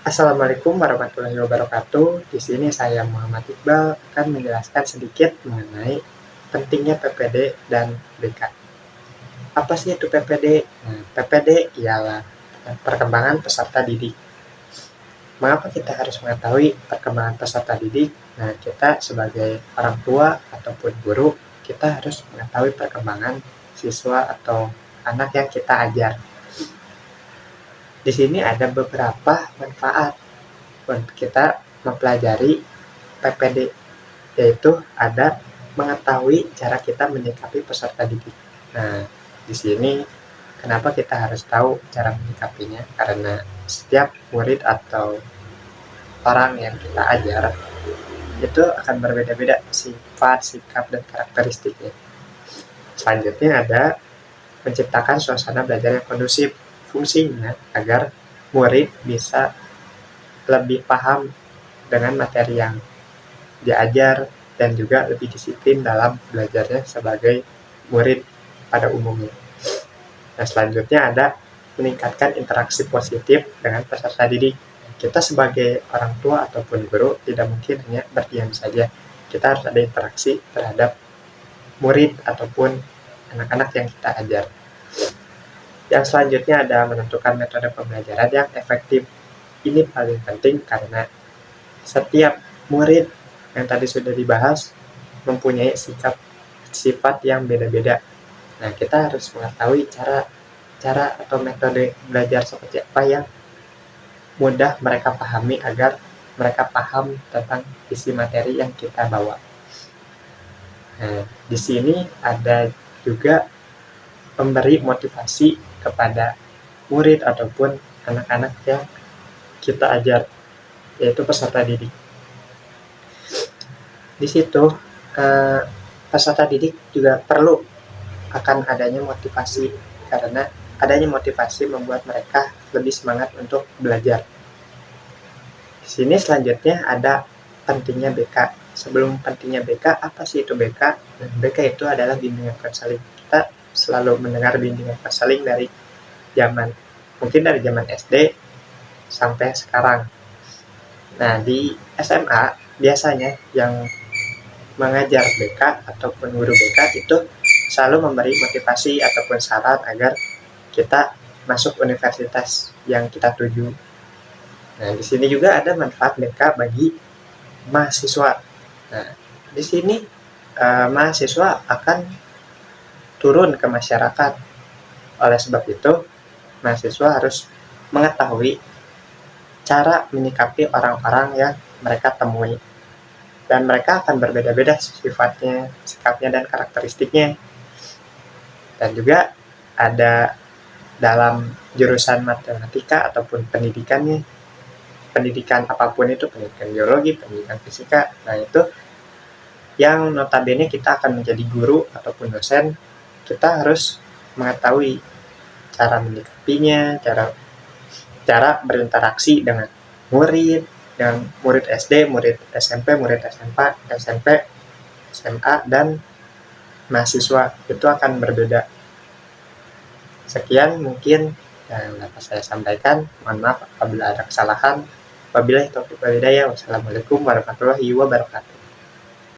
Assalamualaikum warahmatullahi wabarakatuh. Di sini saya Muhammad Iqbal akan menjelaskan sedikit mengenai pentingnya PPD dan BK. Apa sih itu PPD? PPD ialah perkembangan peserta didik. Mengapa kita harus mengetahui perkembangan peserta didik? Nah, kita sebagai orang tua ataupun guru, kita harus mengetahui perkembangan siswa atau anak yang kita ajar. Di sini ada beberapa manfaat untuk kita mempelajari PPD, yaitu ada mengetahui cara kita menyikapi peserta didik. Nah, di sini kenapa kita harus tahu cara menyikapinya? Karena setiap murid atau orang yang kita ajar itu akan berbeda-beda sifat, sikap, dan karakteristiknya. Selanjutnya ada menciptakan suasana belajar yang kondusif. Fungsinya agar murid bisa lebih paham dengan materi yang diajar dan juga lebih disiplin dalam belajarnya sebagai murid pada umumnya. Nah, selanjutnya ada meningkatkan interaksi positif dengan peserta didik. Kita sebagai orang tua ataupun guru tidak mungkin hanya berdiam saja. Kita harus ada interaksi terhadap murid ataupun anak-anak yang kita ajar. Yang selanjutnya ada menentukan metode pembelajaran yang efektif. Ini paling penting karena setiap murid yang tadi sudah dibahas mempunyai sifat yang beda-beda. Nah, kita harus mengetahui cara atau metode belajar seperti apa yang mudah mereka pahami agar mereka paham tentang isi materi yang kita bawa. Nah, di sini ada juga memberi motivasi kepada murid ataupun anak-anak yang kita ajar, yaitu peserta didik. Di situ peserta didik juga perlu akan adanya motivasi, karena adanya motivasi membuat mereka lebih semangat untuk belajar. Di sini selanjutnya ada pentingnya BK. Sebelum pentingnya BK, apa sih itu BK? BK itu adalah bimbingan konseling. Kita selalu mendengar bimbingan konseling dari mungkin dari zaman SD sampai sekarang. Nah, di SMA biasanya yang mengajar BK ataupun guru BK itu selalu memberi motivasi ataupun saran agar kita masuk universitas yang kita tuju. Nah, di sini juga ada manfaat BK bagi mahasiswa. Nah, di sini mahasiswa akan turun ke masyarakat. Oleh sebab itu, mahasiswa harus mengetahui cara menyikapi orang-orang yang mereka temui. Dan mereka akan berbeda-beda sifatnya, sikapnya, dan karakteristiknya. Dan juga ada dalam jurusan matematika ataupun pendidikan apapun itu, pendidikan biologi, pendidikan fisika. Nah, itu yang notabene kita akan menjadi guru ataupun dosen, kita harus mengetahui cara menyikapinya, cara berinteraksi dengan murid SD, murid SMP, murid SMP, SMA, dan mahasiswa. Itu akan berbeda. Sekian mungkin yang dapat saya sampaikan. Mohon maaf apabila ada kesalahan. Wabillahi taufiq wal hidayah. Wassalamualaikum warahmatullahi wabarakatuh.